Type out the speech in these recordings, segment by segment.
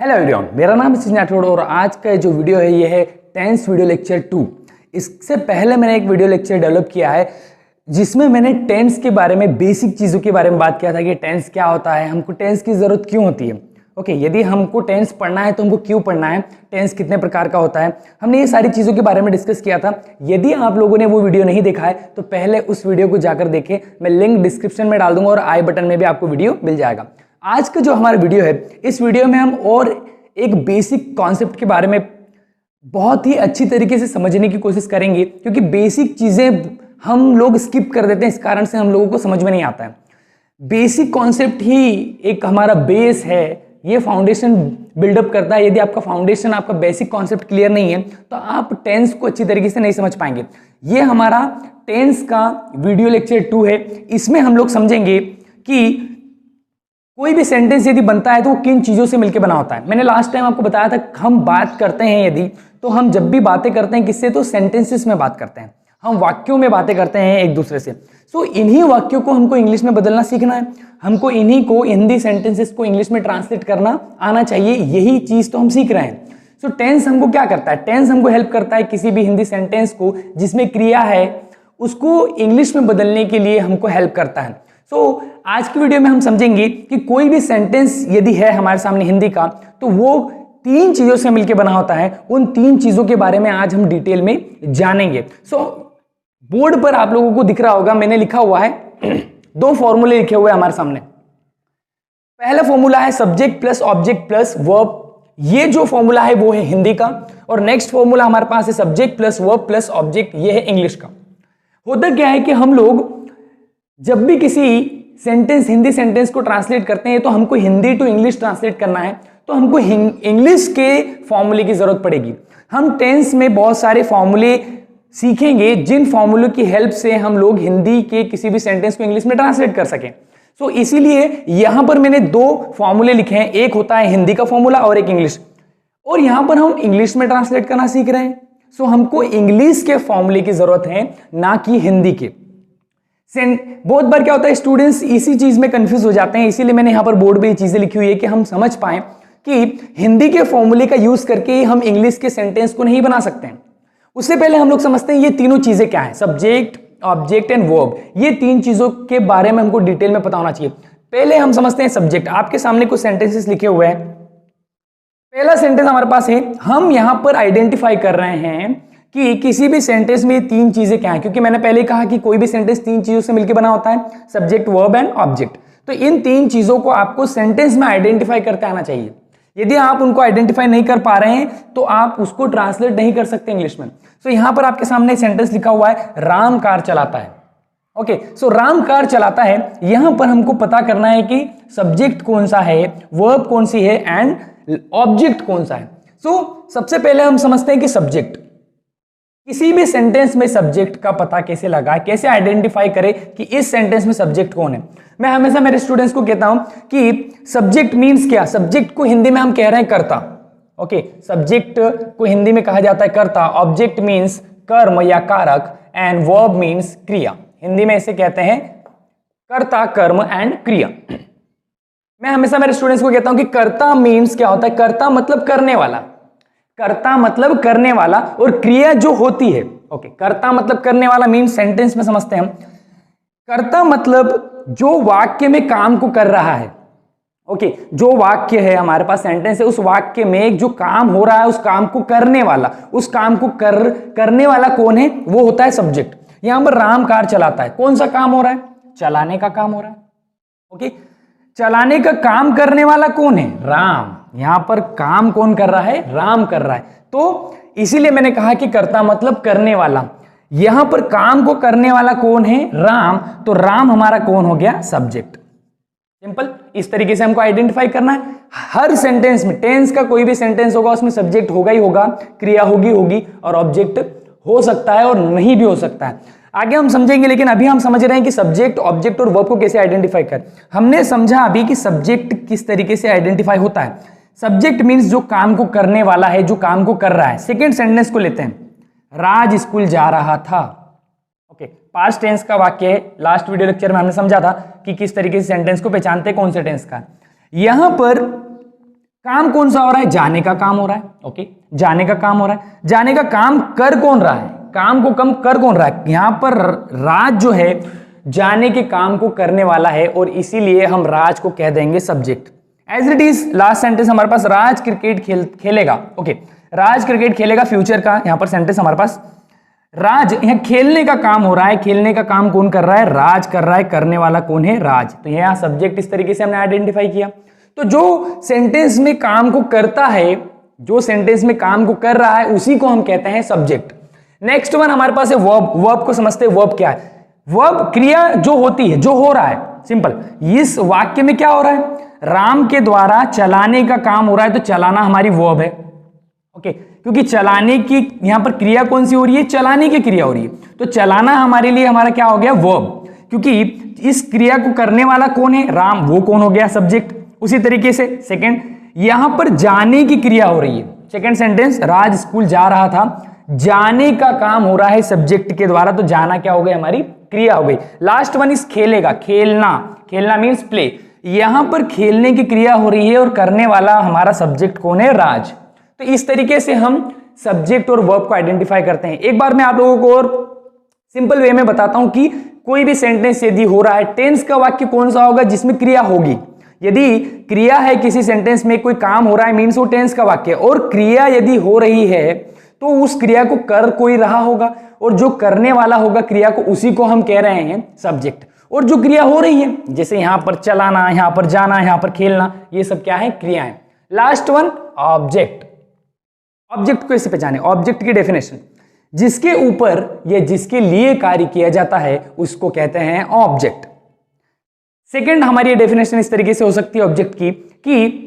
Hello everyone, मेरा नाम है सचिन राठौड़ और आज का जो वीडियो है ये है टेंस वीडियो लेक्चर 2। इससे पहले मैंने एक वीडियो लेक्चर डेवलप किया है जिसमें मैंने टेंस के बारे में बेसिक चीज़ों के बारे में बात किया था कि टेंस क्या होता है, हमको टेंस की ज़रूरत क्यों होती है। ओके, यदि हमको टेंस पढ़ना है तो हमको क्यों पढ़ना है, टेंस कितने प्रकार का होता है, हमने ये सारी चीज़ों के बारे में डिस्कस किया था। यदि आप लोगों ने वो वीडियो नहीं देखा है तो पहले उस वीडियो को जाकर देखें, मैं लिंक डिस्क्रिप्शन में डाल दूंगा और आई बटन में भी आपको वीडियो मिल जाएगा। आज का जो हमारा वीडियो है, इस वीडियो में हम और एक बेसिक कॉन्सेप्ट के बारे में बहुत ही अच्छी तरीके से समझने की कोशिश करेंगे, क्योंकि बेसिक चीज़ें हम लोग स्किप कर देते हैं, इस कारण से हम लोगों को समझ में नहीं आता है। बेसिक कॉन्सेप्ट ही एक हमारा बेस है, ये फाउंडेशन बिल्डअप करता है। यदि आपका फाउंडेशन, आपका बेसिक कॉन्सेप्ट क्लियर नहीं है तो आप टेंस को अच्छी तरीके से नहीं समझ पाएंगे। ये हमारा टेंस का वीडियो लेक्चर 2 है। इसमें हम लोग समझेंगे कि कोई भी सेंटेंस यदि बनता है तो वो किन चीज़ों से मिलकर बना होता है। मैंने लास्ट टाइम आपको बताया था, हम बात करते हैं यदि, तो हम जब भी बातें करते हैं किससे, तो सेंटेंसेस में बात करते हैं, हम वाक्यों में बातें करते हैं एक दूसरे से। सो इन्हीं वाक्यों को हमको इंग्लिश में बदलना सीखना है, हमको इन्हीं को, हिंदी सेंटेंसेस को इंग्लिश में ट्रांसलेट करना आना चाहिए। यही चीज़ तो हम सीख रहे हैं। सो टेंस हमको क्या करता है, टेंस हमको हेल्प करता है किसी भी हिंदी सेंटेंस को जिसमें क्रिया है उसको इंग्लिश में बदलने के लिए हमको हेल्प करता है। सो आज की वीडियो में हम समझेंगे कि कोई भी सेंटेंस यदि है हमारे सामने हिंदी का, तो वो 3 चीजों से मिलकर बना होता है। उन 3 चीजों के बारे में आज हम डिटेल में जानेंगे। सो बोर्ड पर आप लोगों को दिख रहा होगा, मैंने लिखा हुआ है 2 फॉर्मूले लिखे हुए हैं हमारे सामने। पहला फॉर्मूला है subject plus object plus verb. ये जो फॉर्मूला है वो है हिंदी का, और नेक्स्ट फॉर्मूला हमारे पास है subject plus verb plus object, ये है इंग्लिश का। होता क्या है कि हम लोग जब भी किसी सेंटेंस, हिंदी सेंटेंस को ट्रांसलेट करते हैं तो हमको हिंदी टू इंग्लिश ट्रांसलेट करना है, तो हमको इंग्लिश के फॉर्मूले की जरूरत पड़ेगी। हम टेंस में बहुत सारे फॉर्मूले सीखेंगे जिन फॉर्मूलों की हेल्प से हम लोग हिंदी के किसी भी सेंटेंस को इंग्लिश में ट्रांसलेट कर सकें। सो इसीलिए यहां पर मैंने 2 फॉर्मूले लिखे हैं, एक होता है हिंदी का फॉर्मूला और एक इंग्लिश, और यहां पर हम इंग्लिश में ट्रांसलेट करना सीख रहे हैं। सो हमको इंग्लिश के फॉर्मूले की जरूरत है, ना कि हिंदी के। बहुत बार क्या होता है, स्टूडेंट्स इसी चीज में कंफ्यूज हो जाते हैं, इसीलिए मैंने यहां पर बोर्ड पे ये चीजें लिखी हुई है कि हम समझ पाएं कि हिंदी के फॉर्मूले का यूज करके हम इंग्लिश के सेंटेंस को नहीं बना सकते हैं। उससे पहले हम लोग समझते हैं ये तीनों चीजें क्या है, सब्जेक्ट, ऑब्जेक्ट एंड वर्ब। ये 3 चीजों के बारे में हमको डिटेल में पता होना चाहिए। पहले हम समझते हैं सब्जेक्ट। आपके सामने कुछ सेंटेंसेस लिखे हुए हैं। पहला सेंटेंस हमारे पास है, हम यहां पर आइडेंटिफाई कर रहे हैं कि किसी भी सेंटेंस में 3 चीजें क्या हैं, क्योंकि मैंने पहले कहा कि कोई भी सेंटेंस 3 चीजों से मिलकर बना होता है, सब्जेक्ट, वर्ब एंड ऑब्जेक्ट। तो इन 3 चीजों को आपको सेंटेंस में आइडेंटिफाई करते आना चाहिए। यदि आप उनको आइडेंटिफाई नहीं कर पा रहे हैं तो आप उसको ट्रांसलेट नहीं कर सकते इंग्लिश में। सो यहां पर आपके सामने सेंटेंस लिखा हुआ है, राम कार चलाता है। ओके, सो राम कार चलाता है, यहां पर हमको पता करना है कि सब्जेक्ट कौन सा है, वर्ब कौन सी है एंड ऑब्जेक्ट कौन सा है। सो सबसे पहले हम समझते हैं कि सब्जेक्ट। किसी भी सेंटेंस में सब्जेक्ट का पता कैसे लगाए, कैसे आइडेंटिफाई करें कि इस सेंटेंस में सब्जेक्ट कौन है। मैं हमेशा मेरे स्टूडेंट्स को कहता हूं कि सब्जेक्ट मींस क्या, सब्जेक्ट को हिंदी में हम कह रहे हैं कर्ता। ओके, सब्जेक्ट को हिंदी में कहा जाता है कर्ता, ऑब्जेक्ट मींस कर्म या कारक, एंड वर्ब मींस क्रिया। हिंदी में इसे कहते हैं कर्ता, कर्म एंड क्रिया। मैं हमेशा मेरे स्टूडेंट्स को कहता हूं कि कर्ता मींस क्या होता है, कर्ता मतलब करने वाला, कर्ता मतलब करने वाला, और क्रिया जो होती है। ओके, कर्ता मतलब करने वाला मींस, सेंटेंस में समझते हैं हम, कर्ता मतलब जो वाक्य में काम को कर रहा है। ओके, जो वाक्य है हमारे पास, सेंटेंस है, उस वाक्य में जो काम हो रहा है उस काम को करने वाला, उस काम को करने वाला कौन है, वो होता है सब्जेक्ट। यहां पर राम कार चलाता है, कौन सा काम हो रहा है, चलाने का काम हो रहा है। ओके, चलाने का काम करने वाला कौन है, राम। यहां पर काम कौन कर रहा है, राम कर रहा है। तो इसीलिए मैंने कहा कि कर्ता मतलब करने वाला। यहां पर काम को करने वाला कौन है, राम। तो राम हमारा कौन हो गया, सब्जेक्ट। सिंपल, इस तरीके से हमको आइडेंटिफाई करना है। हर सेंटेंस में, टेंस का कोई भी सेंटेंस होगा उसमें सब्जेक्ट होगा ही होगा, क्रिया होगी, और ऑब्जेक्ट हो सकता है और नहीं भी हो सकता है। आगे हम समझेंगे, लेकिन अभी हम समझ रहे हैं कि सब्जेक्ट, ऑब्जेक्ट और वर्ब को कैसे आइडेंटिफाई कर। हमने समझा अभी कि सब्जेक्ट किस तरीके से आइडेंटिफाई होता है। सब्जेक्ट मींस जो काम को करने वाला है, जो काम को कर रहा है। सेकेंड सेंटेंस को लेते हैं, राज स्कूल जा रहा था। ओके, पास्ट टेंस का वाक्य है। लास्ट वीडियो लेक्चर में हमने समझा था कि किस तरीके से सेंटेंस को पहचानते हैं, कौन से टेंस का। यहां पर काम कौन सा हो रहा है? जाने का काम हो रहा है। ओके, जाने का काम हो रहा है। जाने का काम कर कौन रहा है? काम को कम कर कौन रहा है? यहां पर राज जो है जाने के काम को करने वाला है और इसीलिए हम राज को कह देंगे subject. As it is last sentence हमारे पास राज क्रिकेट खेलेगा। ओके, राज क्रिकेट खेलेगा, फ्यूचर का यहां पर सेंटेंस हमारे पास। राज यहां खेलने का काम हो रहा है, खेलने का काम कौन कर रहा है? राज कर रहा है, करने वाला कौन है? राज। तो यहां सब्जेक्ट इस तरीके से हमने आइडेंटिफाई किया। तो जो सेंटेंस में काम को करता है, जो सेंटेंस में काम को कर रहा है, उसी को हम कहते हैं सब्जेक्ट। नेक्स्ट वन हमारे पास है वर्ब। वर्ब को समझते हैं, वर्ब क्या है? वर्ब क्रिया जो होती है, जो हो रहा है। सिंपल, इस वाक्य में क्या हो रहा है? राम के द्वारा चलाने का काम हो रहा है, तो चलाना हमारी वर्ब है। ओके, क्योंकि चलाने की यहां पर क्रिया कौन सी हो रही है? चलाने की क्रिया हो रही है, तो चलाना हमारे लिए हमारा क्या हो गया? वर्ब। क्योंकि इस क्रिया को करने वाला कौन है? राम, वो कौन हो गया? सब्जेक्ट। उसी तरीके से सेकंड, यहां पर जाने की क्रिया हो रही है। सेकंड सेंटेंस, राज स्कूल जा रहा था, जाने का काम हो रहा है सब्जेक्ट के द्वारा, तो जाना क्या हो गई? हमारी क्रिया हो गई। लास्ट वन इज खेलेगा। खेलना, खेलना मीन्स प्ले। यहां पर खेलने की क्रिया हो रही है और करने वाला हमारा सब्जेक्ट कौन है? राज। तो इस तरीके से हम सब्जेक्ट और वर्ब को आइडेंटिफाई करते हैं। एक बार मैं आप लोगों को और सिंपल वे में बताता हूं कि कोई भी सेंटेंस यदि हो रहा है, टेंस का वाक्य कौन सा होगा? जिसमें क्रिया होगी। यदि क्रिया है किसी सेंटेंस में, कोई काम हो रहा है, मीन्स वो टेंस का वाक्य, और क्रिया यदि हो रही है तो उस क्रिया को कर कोई रहा होगा, और जो करने वाला होगा क्रिया को, उसी को हम कह रहे हैं सब्जेक्ट। और जो क्रिया हो रही है, जैसे यहां पर चलाना, यहां पर जाना, यहां पर खेलना, ये सब क्या है? क्रियाएं। Last one object. ऑब्जेक्ट को कैसे पहचाने? ऑब्जेक्ट की डेफिनेशन, जिसके ऊपर या जिसके लिए कार्य किया जाता है उसको कहते हैं ऑब्जेक्ट। सेकंड हमारी डेफिनेशन इस तरीके से हो सकती है ऑब्जेक्ट की, कि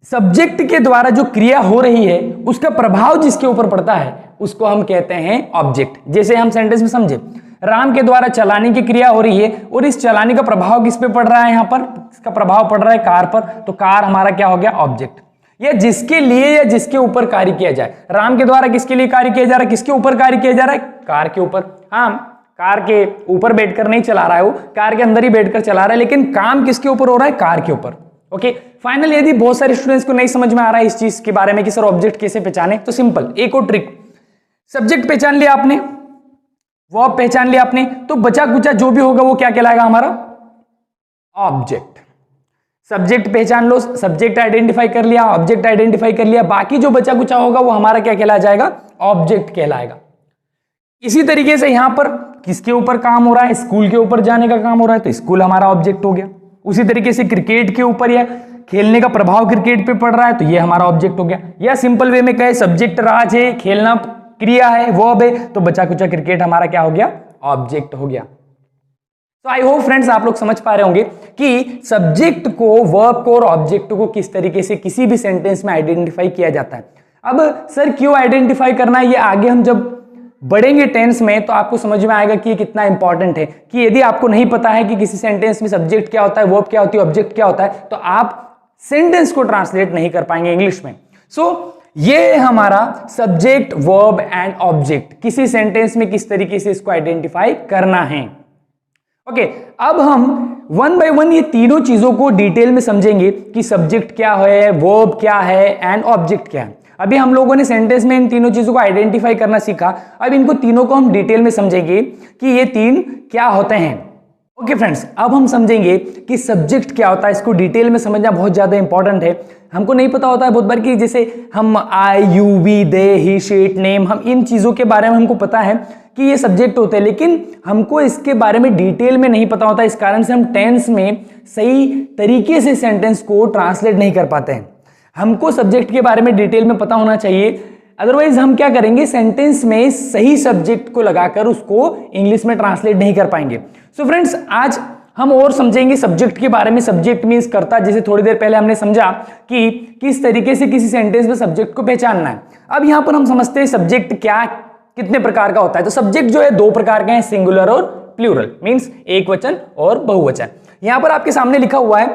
सब्जेक्ट के द्वारा जो क्रिया हो रही है उसका प्रभाव जिसके ऊपर पड़ता है उसको हम कहते हैं ऑब्जेक्ट। जैसे हम सेंटेंस में समझे, राम के द्वारा चलाने की क्रिया हो रही है और इस चलाने का प्रभाव किस पे पड़ रहा है? यहां पर इसका प्रभाव पड़ रहा है कार पर, तो कार हमारा क्या हो गया? ऑब्जेक्ट। या जिसके लिए या जिसके ऊपर कार्य किया जाए, राम के द्वारा किसके लिए कार्य किया जा रहा है? किसके ऊपर कार्य किया जा रहा है? कार के ऊपर। हाँ, कार के ऊपर बैठकर नहीं चला रहा है, वो कार के अंदर ही बैठकर चला रहा है, लेकिन काम किसके ऊपर हो रहा है? कार के ऊपर। ओके, फाइनल यदि बहुत सारे स्टूडेंट्स को नहीं समझ में आ रहा है इस चीज के बारे में कि सर ऑब्जेक्ट कैसे पहचाने, तो सिंपल एक और ट्रिक। सब्जेक्ट पहचान लिया आपने, वर्ब पहचान लिया आपने, तो बचा कुचा जो भी होगा वो क्या कहलाएगा? हमारा ऑब्जेक्ट। सब्जेक्ट पहचान लो, सब्जेक्ट आइडेंटिफाई कर लिया, ऑब्जेक्ट आइडेंटिफाई कर लिया, बाकी जो बचा कुचा होगा वो हमारा क्या कहला जाएगा? ऑब्जेक्ट कहलाएगा। इसी तरीके से यहां पर किसके ऊपर काम हो रहा है? स्कूल के ऊपर जाने का काम हो रहा है, तो स्कूल हमारा ऑब्जेक्ट हो गया। उसी तरीके से क्रिकेट के ऊपर या खेलने का प्रभाव क्रिकेट पे पड़ रहा है, तो ये हमारा ऑब्जेक्ट हो गया। या सिंपल वे में कहे, सब्जेक्ट राज है, खेलना क्रिया है, वर्ब है, तो बचा कुचा क्रिकेट हमारा क्या हो गया? ऑब्जेक्ट हो गया। तो आई होप फ्रेंड्स आप लोग समझ पा रहे होंगे कि सब्जेक्ट को, वर्ब को और ऑब्जेक्ट को किस तरीके से किसी भी सेंटेंस में आइडेंटिफाई किया जाता है। अब सर क्यों आइडेंटिफाई करना है, ये आगे हम जब बढ़ेंगे टेंस में तो आपको समझ में आएगा कि ये कितना इंपॉर्टेंट है। कि यदि आपको नहीं पता है कि किसी सेंटेंस में सब्जेक्ट क्या होता है, वर्ब क्या होती है, ऑब्जेक्ट क्या होता है, तो आप सेंटेंस को ट्रांसलेट नहीं कर पाएंगे इंग्लिश में। ये हमारा सब्जेक्ट, वर्ब एंड ऑब्जेक्ट, किसी सेंटेंस में किस तरीके से इसको आइडेंटिफाई करना है। ओके, अब हम वन बाय वन ये तीनों चीजों को डिटेल में समझेंगे कि सब्जेक्ट क्या है, वर्ब क्या है एंड ऑब्जेक्ट क्या है। अभी हम लोगों ने सेंटेंस में इन तीनों चीजों को आइडेंटिफाई करना सीखा, अब इनको तीनों को हम डिटेल में समझेंगे कि ये तीन क्या होते हैं। ओके फ्रेंड्स, अब हम समझेंगे कि सब्जेक्ट क्या होता है। इसको डिटेल में समझना बहुत ज्यादा इंपॉर्टेंट है। हमको नहीं पता होता है बहुत बार कि जैसे हम I, you, we, they, he, she, it, name, हम इन चीजों के बारे में हमको पता है कि ये सब्जेक्ट होते हैं, लेकिन हमको इसके बारे में डिटेल में नहीं पता होता। इस कारण से हम टेंस में सही तरीके से सेंटेंस को ट्रांसलेट नहीं कर पाते हैं। हमको सब्जेक्ट के बारे में डिटेल में पता होना चाहिए, अदरवाइज हम क्या करेंगे, सेंटेंस में सही सब्जेक्ट को लगाकर उसको इंग्लिश में ट्रांसलेट नहीं कर पाएंगे। सो फ्रेंड्स, आज हम और समझेंगे सब्जेक्ट के बारे में। सब्जेक्ट मीन्स कर्ता, जैसे थोड़ी देर पहले हमने समझा कि किस तरीके से किसी सेंटेंस में सब्जेक्ट को पहचानना है। अब यहां पर हम समझते हैं सब्जेक्ट क्या कितने प्रकार का होता है। तो सब्जेक्ट जो है दो प्रकार के हैं, सिंगुलर और प्लूरल, मीन्स एक वचन और बहुवचन। यहां पर आपके सामने लिखा हुआ है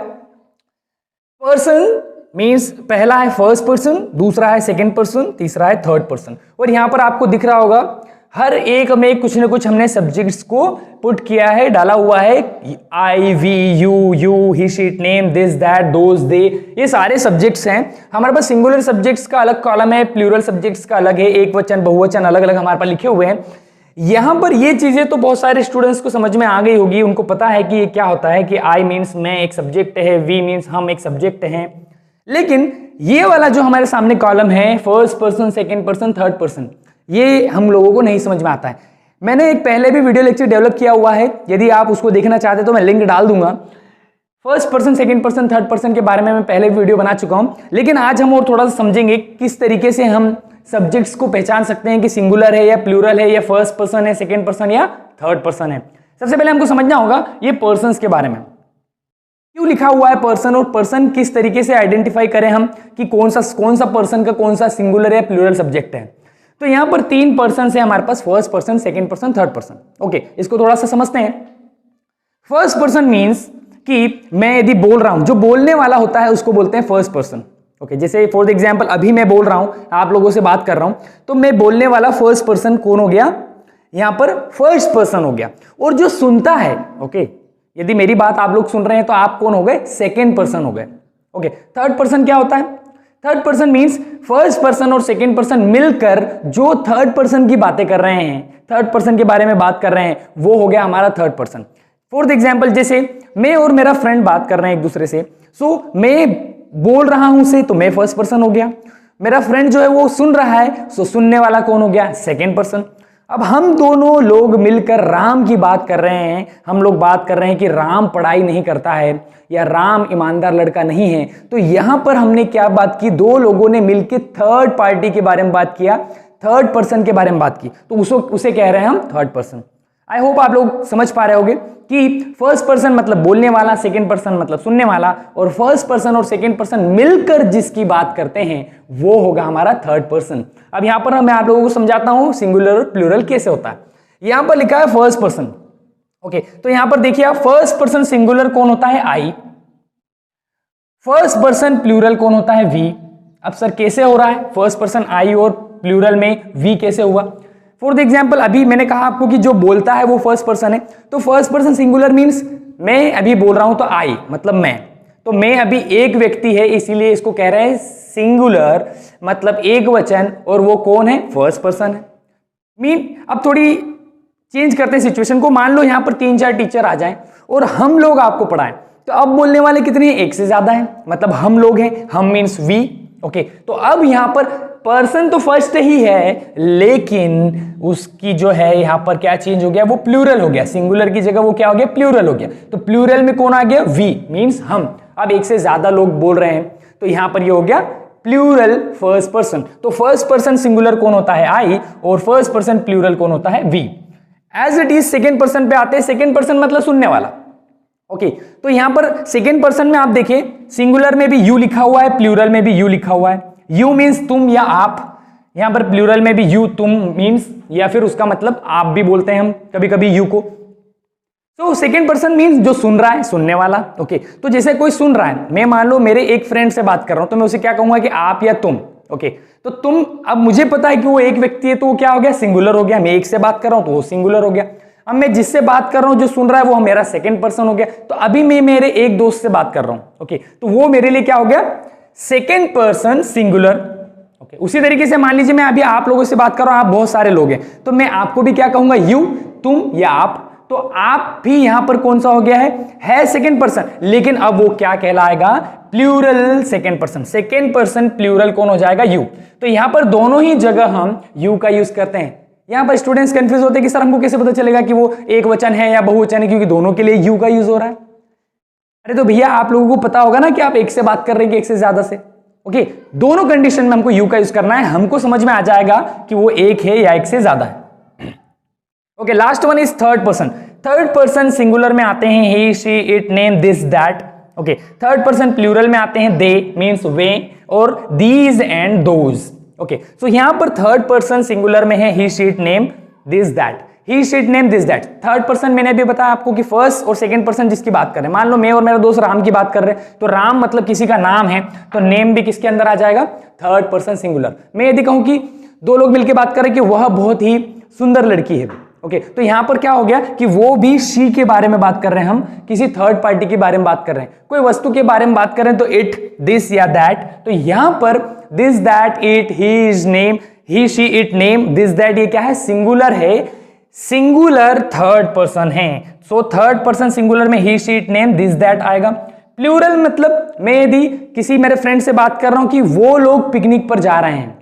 पर्सन, मीन्स पहला है फर्स्ट पर्सन, दूसरा है सेकंड पर्सन, तीसरा है थर्ड पर्सन। और यहां पर आपको दिख रहा होगा हर एक में कुछ ना कुछ हमने सब्जेक्ट्स को पुट किया है, डाला हुआ है। I, we, you, he, she, it, name, this, that, those, they, ये सारे सब्जेक्ट्स हैं। हमारे पास सिंगुलर सब्जेक्ट्स का अलग कॉलम है, प्लूरल सब्जेक्ट्स का अलग है, एक वचन बहुवचन अलग अलग हमारे पास लिखे हुए हैं। यहां पर ये चीजें तो बहुत सारे स्टूडेंट्स को समझ में आ गई होगी, उनको पता है कि ये क्या होता है कि आई मीन्स मैं एक सब्जेक्ट है, वी मीन्स हम एक सब्जेक्ट हैं। लेकिन ये वाला जो हमारे सामने कॉलम है, first person, second person, third person, ये हम लोगों को नहीं समझ में आता है। मैंने एक पहले भी वीडियो लेक्चर डेवलप किया हुआ है, यदि आप उसको देखना चाहते तो मैं लिंक डाल दूंगा। First person, second person, third person के बारे में मैं पहले वीडियो बना चुका हूं, लेकिन आज हम और थोड़ा सा समझेंगे किस तरीके से हम सब्जेक्ट्स को पहचान सकते हैं कि सिंगुलर है या प्लूरल है या फर्स्ट पर्सन है, सेकंड पर्सन या थर्ड पर्सन है। सबसे पहले हमको समझना होगा ये पर्सन्स के बारे में, क्यों लिखा हुआ है पर्सन, और पर्सन किस तरीके से आइडेंटिफाई करें हम कि कौन सा पर्सन का कौन सा सिंगुलर या प्लूरल सब्जेक्ट है। तो यहां पर 3 पर्सन है हमारे पास, first person, second person, third person. Okay, इसको थोड़ा सा समझते हैं। फर्स्ट पर्सन मीन्स कि मैं यदि बोल रहा हूं, जो बोलने वाला होता है उसको बोलते हैं फर्स्ट पर्सन। ओके, जैसे फॉर एग्जांपल अभी मैं बोल रहा हूं, आप लोगों से बात कर रहा हूं, तो मैं बोलने वाला फर्स्ट पर्सन कौन हो गया, यहां पर फर्स्ट पर्सन हो गया। और जो सुनता है, ओके, यदि मेरी बात आप लोग सुन रहे हैं तो आप कौन हो गए, सेकेंड पर्सन हो गए। ओके, थर्ड पर्सन क्या होता है, third person means first person और सेकेंड पर्सन मिलकर जो थर्ड पर्सन की बातें कर रहे हैं, थर्ड पर्सन के बारे में बात कर रहे हैं, वो हो गया हमारा थर्ड पर्सन। फॉर एग्जाम्पल जैसे मैं और मेरा फ्रेंड बात कर रहे हैं एक दूसरे से, सो मैं बोल रहा हूं से तो मैं फर्स्ट पर्सन हो गया, मेरा फ्रेंड जो है वो सुन रहा है, सो सुनने वाला कौन हो गया, सेकेंड पर्सन। अब हम दोनों लोग मिलकर राम की बात कर रहे हैं, हम लोग बात कर रहे हैं कि राम पढ़ाई नहीं करता है या राम ईमानदार लड़का नहीं है। तो यहां पर हमने क्या बात की, दो लोगों ने मिलकर थर्ड पार्टी के बारे में बात किया, थर्ड पर्सन के बारे में बात की, तो उसे कह रहे हैं हम थर्ड पर्सन। आई होप आप लोग समझ पा रहे होंगे कि फर्स्ट पर्सन मतलब बोलने वाला, सेकंड पर्सन मतलब सुनने वाला, और फर्स्ट पर्सन और सेकंड पर्सन मिलकर जिसकी बात करते हैं वो होगा हमारा थर्ड पर्सन। अब यहां पर मैं आप लोगों को समझाता हूं सिंगुलर और प्लूरल कैसे होता है। यहां पर लिखा है फर्स्ट पर्सन। ओके, तो यहां पर देखिए आप, फर्स्ट पर्सन सिंगुलर कौन होता है, आई। फर्स्ट पर्सन प्लूरल कौन होता है, वी। अब सर कैसे हो रहा है, फर्स्ट पर्सन आई और प्लूरल में वी कैसे हुआ। फॉर एग्जाम्पल अभी मैंने कहा आपको कि जो बोलता है वो फर्स्ट पर्सन है, तो फर्स्ट पर्सन सिंगुलर मीन्स मैं अभी बोल रहा हूं तो आई मतलब मैं, तो मैं अभी एक व्यक्ति है, इसीलिए इसको कह रहे हैं सिंगुलर मतलब एक वचन, और वो कौन है, फर्स्ट पर्सन है। अब थोड़ी चेंज करते हैं सिचुएशन को, मान लो यहां पर 3-4 टीचर आ जाएं और हम लोग आपको पढ़ाएं, तो अब बोलने वाले कितने हैं, एक से ज्यादा है, मतलब हम लोग हैं, हम मीन्स वी। ओके, तो अब यहां पर पर्सन तो फर्स्ट ही है, लेकिन उसकी जो है यहां पर क्या चेंज हो गया, वो प्लूरल हो गया, सिंगुलर की जगह वो क्या हो गया, प्लूरल हो गया। तो प्लूरल में कौन आ गया, वी मीन्स हम। अब एक से ज्यादा लोग बोल रहे हैं, तो यहां पर ये हो गया प्लूरल फर्स्ट पर्सन। तो फर्स्ट पर्सन सिंगुलर कौन होता है, आई, और फर्स्ट पर्सन प्लूरल कौन होता है, we. As it is second person पे आते हैं, सेकेंड पर्सन मतलब सुनने वाला। ओके, तो यहां पर सेकेंड पर्सन में आप देखिए, सिंगुलर में भी यू लिखा हुआ है, प्लूरल में भी यू लिखा हुआ है। यू मीन्स तुम या आप, यहां पर प्लूरल में भी यू तुम मीन्स, या फिर उसका मतलब आप भी बोलते हैं हम कभी कभी यू को। तो सेकेंड पर्सन मीन्स जो सुन रहा है, सुनने वाला। ओके, तो जैसे कोई सुन रहा है, मैं मान लो मेरे एक फ्रेंड से बात कर रहा हूं, तो मैं उसे क्या कहूंगा कि आप या तुम। ओके, तो तुम, अब मुझे पता है कि वो एक व्यक्ति है, तो वो क्या हो गया, सिंगुलर हो गया। मैं एक से बात कर रहा हूं तो वो सिंगुलर हो गया। अब मैं जिससे बात कर रहा हूं, जो सुन रहा है, वो मेरा सेकंड पर्सन हो गया। तो अभी मैं मेरे एक दोस्त से बात कर रहा हूं, ओके, तो वो मेरे लिए क्या हो गया, सेकंड पर्सन सिंगुलर। ओके, उसी तरीके से मान लीजिए मैं अभी आप लोगों से बात कर रहा हूं, आप बहुत सारे लोग हैं, तो मैं आपको भी क्या कहूंगा, यू, तुम या आप। तो आप भी यहां पर कौन सा हो गया है सेकंड पर्सन, लेकिन अब वो क्या कहलाएगा, plural second person. Second person plural कौन हो जाएगा, यू। तो यहां पर दोनों ही जगह हम यू का यूज करते हैं। यहां पर स्टूडेंट्स कंफ्यूज होते हैं कि सर हमको कैसे पता चलेगा कि वो एक वचन है या बहुवचन है, क्योंकि दोनों के लिए यू का यूज हो रहा है। अरे तो भैया आप लोगों को पता होगा ना कि आप एक से बात कर रहे हैं कि एक से ज्यादा से। ओके, दोनों कंडीशन में हमको यू का यूज करना है, हमको समझ में आ जाएगा कि वो एक है या एक से ज्यादा है। Okay, last one is third person. Third person singular में आते हैं he, she, it, name, this, that. Okay, third person plural में आते हैं दे मीन्स वे, और these and those. Okay, so यहां पर थर्ड पर्सन सिंगुलर में है he, she, it, name, this, that. He, she, it, name, this, that. Third person मैंने भी बताया आपको कि फर्स्ट और सेकंड पर्सन जिसकी बात कर रहे हैं, मान लो मैं और मेरा दोस्त राम की बात कर रहे हैं, तो राम मतलब किसी का नाम है, तो नेम भी किसके अंदर आ जाएगा, थर्ड पर्सन सिंगुलर। मैं यदि कहूं कि दो लोग मिलकर बात कर रहे हैं कि वह बहुत ही सुंदर लड़की है। ओके, तो यहां पर क्या हो गया कि वो भी शी के बारे में बात कर रहे हैं, हम किसी थर्ड पार्टी के बारे में बात कर रहे हैं, कोई वस्तु के बारे में बात कर रहे हैं तो इट, दिस या दैट। तो यहां पर this, that, it, he, is, name, he, she, it, name, this, that, ये क्या है? सिंगुलर है, सिंगुलर थर्ड पर्सन है। सो थर्ड पर्सन सिंगुलर में he, she, it, name, this, that आएगा। प्लूरल मतलब मैं यदि किसी मेरे फ्रेंड से बात कर रहा हूं कि वो लोग पिकनिक पर जा रहे हैं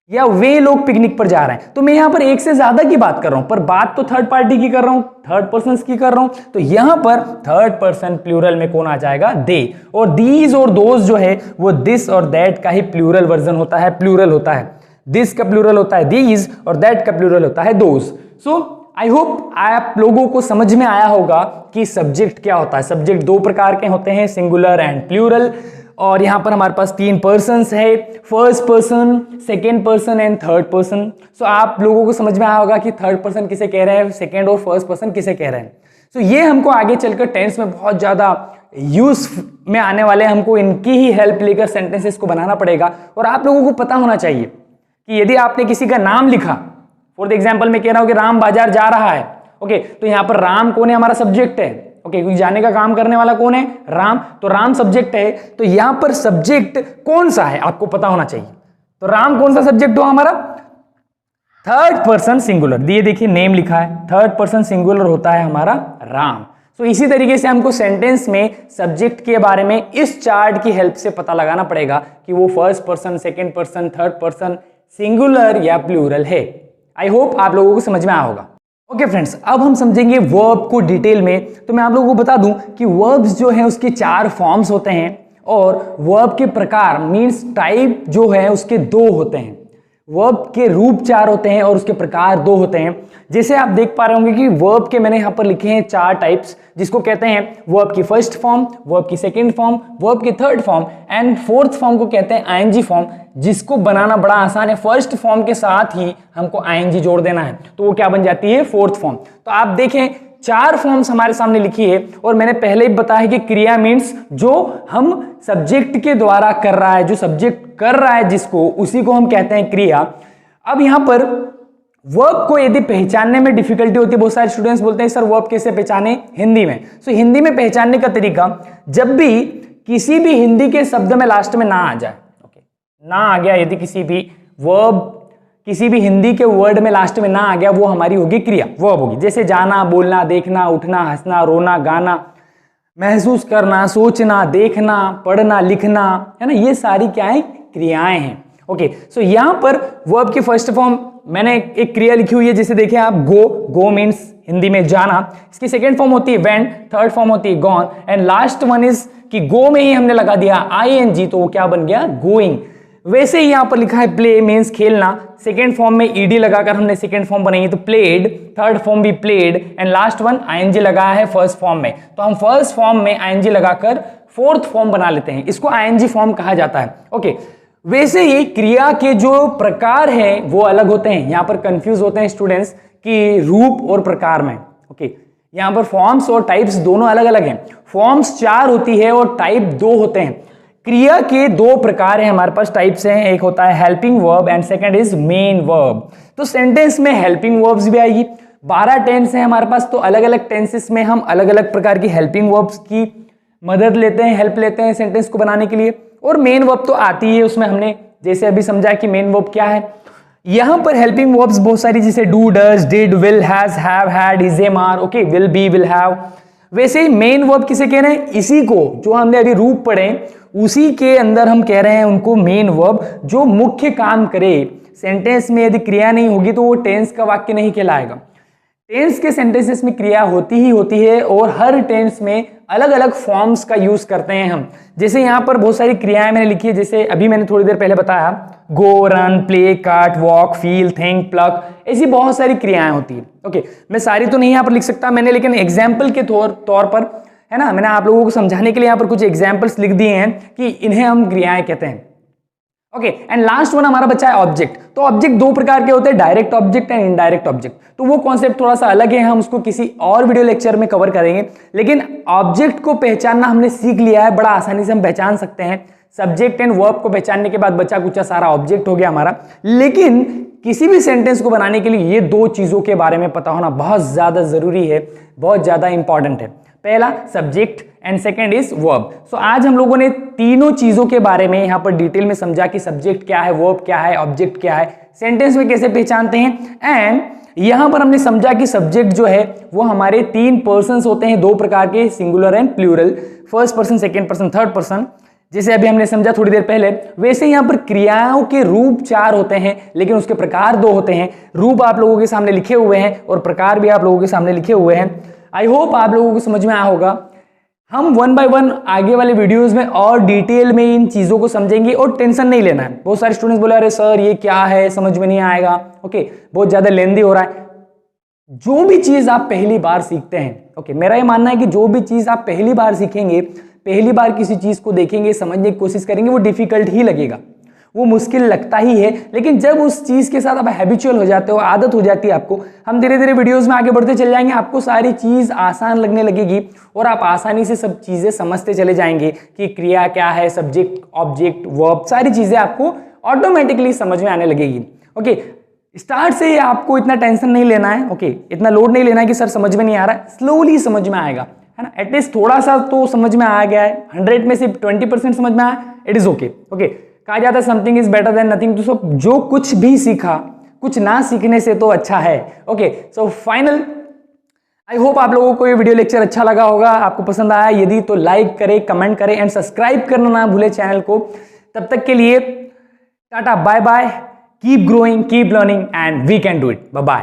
या वे लोग पिकनिक पर जा रहे हैं, तो मैं यहां पर एक से ज्यादा की बात कर रहा हूं, पर बात तो थर्ड पार्टी की कर रहा हूं, थर्ड पर्सन की कर रहा हूं। तो यहां पर थर्ड पर्सन प्लूरल में कौन आ जाएगा? दे। और दीज और दोज जो है वो दिस और दैट का ही प्लूरल वर्जन होता है, प्लूरल होता है। दिस का प्लूरल होता है दीज और दैट का प्लूरल होता है दोज। सो आई होप आप लोगों को समझ में आया होगा कि सब्जेक्ट क्या होता है। सब्जेक्ट दो प्रकार के होते हैं, सिंगुलर एंड प्लूरल। और यहां पर हमारे पास तीन पर्सन्स है, first person, second person and third person. So आप लोगों को समझ में आया होगा कि थर्ड पर्सन किसे कह रहे हैं, सेकेंड और फर्स्ट पर्सन किसे कह रहे हैं। सो ये हमको आगे चलकर टेंस में बहुत ज्यादा यूज में आने वाले, हमको इनकी ही हेल्प लेकर सेंटेंसेस को बनाना पड़ेगा। और आप लोगों को पता होना चाहिए कि यदि आपने किसी का नाम लिखा, फॉर एग्जाम्पल मैं कह रहा हूं कि राम बाजार जा रहा है, ओके, तो यहां पर राम कौन है? हमारा सब्जेक्ट है। ओके, क्योंकि जाने का काम करने वाला कौन है? राम। तो राम सब्जेक्ट है, तो यहां पर सब्जेक्ट कौन सा है आपको पता होना चाहिए। तो राम कौन सा सब्जेक्ट हुआ हमारा? Third person singular. ये देखिए नेम लिखा है, थर्ड पर्सन सिंगुलर होता है हमारा राम। तो इसी तरीके से हमको सेंटेंस में सब्जेक्ट के बारे में इस चार्ट की हेल्प से पता लगाना पड़ेगा कि वो first person, second person, third person, singular या प्लूरल है। आई होप आप लोगों को समझ में आया होगा। ओके फ्रेंड्स, अब हम समझेंगे वर्ब को डिटेल में। तो मैं आप लोगों को बता दूं कि वर्ब्स जो है उसके 4 फॉर्म्स होते हैं और वर्ब के प्रकार मींस टाइप जो है उसके 2 होते हैं। वर्ब के रूप 4 होते हैं और उसके प्रकार 2 होते हैं। जैसे आप देख पा रहे होंगे कि वर्ब के मैंने यहां पर लिखे हैं 4 टाइप्स, जिसको कहते हैं वर्ब की फर्स्ट फॉर्म, वर्ब की सेकंड फॉर्म, वर्ब की third form and fourth form को कहते हैं आईएनजी फॉर्म, जिसको बनाना बड़ा आसान है। फर्स्ट फॉर्म के साथ ही हमको आईएनजी जोड़ देना है, तो वो क्या बन जाती है? Fourth form. तो आप देखें 4 फॉर्म्स हमारे सामने लिखी है और मैंने पहले ही बताया कि क्रिया मीन्स जो हम सब्जेक्ट के द्वारा कर रहा है, जो सब्जेक्ट कर रहा है जिसको, उसी को हम कहते हैं क्रिया। अब यहां पर वर्ब को यदि पहचानने में डिफिकल्टी होती है, बहुत सारे स्टूडेंट्स बोलते हैं सर वर्ब कैसे पहचाने हिंदी में। सो हिंदी में पहचानने का तरीका, जब भी किसी भी हिंदी के शब्द में लास्ट में ना आ जाए, ओके, ना आ गया, यदि किसी भी वर्ब किसी भी हिंदी के वर्ड में लास्ट में ना आ गया, वो हमारी होगी क्रिया, वर्ब होगी। जैसे जाना, बोलना, देखना, उठना, हंसना, रोना, गाना, महसूस करना, सोचना, देखना, पढ़ना, लिखना, है ना, ये सारी क्या है? क्रियाएं हैं। ओके, सो यहां पर वर्ब की फर्स्ट फॉर्म मैंने एक क्रिया लिखी हुई है, जैसे देखिए आप गो, गो मीन्स हिंदी में जाना। इसकी सेकेंड फॉर्म होती है वेंट, थर्ड फॉर्म होती है gone and last one is कि गो में ही हमने लगा दिया आईएनजी, तो वो क्या बन गया? गोइंग। वैसे ही यहां पर लिखा है प्ले मीन्स खेलना, सेकेंड फॉर्म में ईडी लगाकर हमने सेकेंड फॉर्म बनाई है, तो प्लेड, थर्ड फॉर्म भी played and last one ING लगाया है फर्स्ट फॉर्म में, तो हम फर्स्ट फॉर्म में आईएनजी लगाकर फोर्थ फॉर्म बना लेते हैं, इसको आईएनजी फॉर्म कहा जाता है। ओके, वैसे ही क्रिया के जो प्रकार हैं वो अलग होते हैं। यहां पर कंफ्यूज होते हैं स्टूडेंट्स कि रूप और प्रकार में। ओके, यहां पर फॉर्म्स और टाइप्स दोनों अलग अलग हैं। फॉर्म्स 4 होती है और टाइप 2 होते हैं। क्रिया के 2 प्रकार हैं हमारे पास, टाइप्स हैं, एक होता है helping verb and second is main verb. तो सेंटेंस में हेल्पिंग वर्ब्स भी आएगी। 12 टेंस है हमारे पास, तो अलग अलग टेंसेस में हम अलग अलग प्रकार की हेल्पिंग वर्ब्स की मदद लेते हैं, हेल्प लेते हैं सेंटेंस को बनाने के लिए। और मेन वर्ब तो आती है, उसमें हमने जैसे अभी समझा कि मेन वर्ब क्या है। यहां पर हेल्पिंग वर्ब्स बहुत सारी, जैसे do, does, did, will, has, have, had, is, am, are, okay, will be, will have. वैसे ही मेन वर्ब किसे कह रहे हैं? इसी को जो हमने अभी रूप पढ़े उसी के अंदर हम कह रहे हैं उनको मेन वर्ब, जो मुख्य काम करे। सेंटेंस में यदि क्रिया नहीं होगी तो वो टेंस का वाक्य नहीं कहलाएगा। टेंस के सेंटेंसेस में क्रिया होती ही होती है और हर टेंस में अलग अलग फॉर्म्स का यूज करते हैं हम। जैसे यहां पर बहुत सारी क्रियाएं मैंने लिखी है, जैसे अभी मैंने थोड़ी देर पहले बताया, go, run, play, cut, walk, feel, think, pluck, ऐसी बहुत सारी क्रियाएं होती है। ओके, मैं सारी तो नहीं यहां पर लिख सकता मैंने, लेकिन एग्जाम्पल के तौर पर, है ना, मैंने आप लोगों को समझाने के लिए यहां पर कुछ एग्जाम्पल्स लिख दिए हैं कि इन्हें हम क्रियाएं कहते हैं। ओके, एंड लास्ट वन हमारा बच्चा है ऑब्जेक्ट। तो ऑब्जेक्ट 2 प्रकार के होते हैं, direct object and indirect object. तो वो कॉन्सेप्ट थोड़ा सा अलग है, हम उसको किसी और वीडियो लेक्चर में कवर करेंगे। लेकिन ऑब्जेक्ट को पहचानना हमने सीख लिया है, बड़ा आसानी से हम पहचान सकते हैं। सब्जेक्ट एंड वर्ब को पहचानने के बाद बच्चा कुछ सारा ऑब्जेक्ट हो गया हमारा। लेकिन किसी भी सेंटेंस को बनाने के लिए ये दो चीजों के बारे में पता होना बहुत ज्यादा जरूरी है, बहुत ज्यादा इंपॉर्टेंट है। पहला subject and second is verb. So आज हम लोगों ने तीनों चीजों के बारे में यहां पर डिटेल में समझा कि सब्जेक्ट क्या है, वर्ब क्या है, ऑब्जेक्ट क्या है, सेंटेंस में कैसे पहचानते हैं। एंड यहां पर हमने समझा कि सब्जेक्ट जो है वो हमारे तीन पर्सन्स होते हैं, दो प्रकार के, singular and plural, first person, second person, third person, जैसे अभी हमने समझा थोड़ी देर पहले। वैसे यहां पर क्रियाओं के रूप चार होते हैं लेकिन उसके प्रकार दो होते हैं। रूप आप लोगों के सामने लिखे हुए हैं और प्रकार भी आप लोगों के सामने लिखे हुए हैं। आई होप आप लोगों को समझ में आया होगा। हम वन बाय वन आगे वाले वीडियोस में और डिटेल में इन चीजों को समझेंगे और टेंशन नहीं लेना है। बहुत सारे स्टूडेंट्स बोले अरे सर ये क्या है, समझ में नहीं आएगा, ओके बहुत ज्यादा लेंदी हो रहा है। जो भी चीज आप पहली बार सीखते हैं, ओके मेरा ये मानना है कि जो भी चीज आप पहली बार सीखेंगे, पहली बार किसी चीज को देखेंगे, समझने की कोशिश करेंगे, वो डिफिकल्ट ही लगेगा, वो मुश्किल लगता ही है। लेकिन जब उस चीज के साथ आप हैबिचुअल हो जाते हो, आदत हो जाती है आपको, हम धीरे धीरे वीडियोस में आगे बढ़ते चले जाएंगे, आपको सारी चीज आसान लगने लगेगी और आप आसानी से सब चीजें समझते चले जाएंगे कि क्रिया क्या है, सब्जेक्ट, ऑब्जेक्ट, वर्ब, सारी चीजें आपको ऑटोमेटिकली समझ में आने लगेगी। ओके स्टार्ट से ही आपको इतना टेंशन नहीं लेना है, ओके इतना लोड नहीं लेना है कि सर समझ में नहीं आ रहा है, स्लोली समझ में आएगा, है ना। एटलीस्ट थोड़ा सा तो समझ में आ गया है, 100 में से 20% समझ में आया, इट इज ओके। ओके कहा जाता है something is better than nothing. तो जो कुछ भी सीखा, कुछ ना सीखने से तो अच्छा है। Okay so final, I hope आप लोगों को ये वीडियो लेक्चर अच्छा लगा होगा, आपको पसंद आया। यदि तो लाइक करें, कमेंट करें एंड सब्सक्राइब करना ना भूले चैनल को। तब तक के लिए tata bye bye, keep growing, keep learning and we can do it. Bye bye.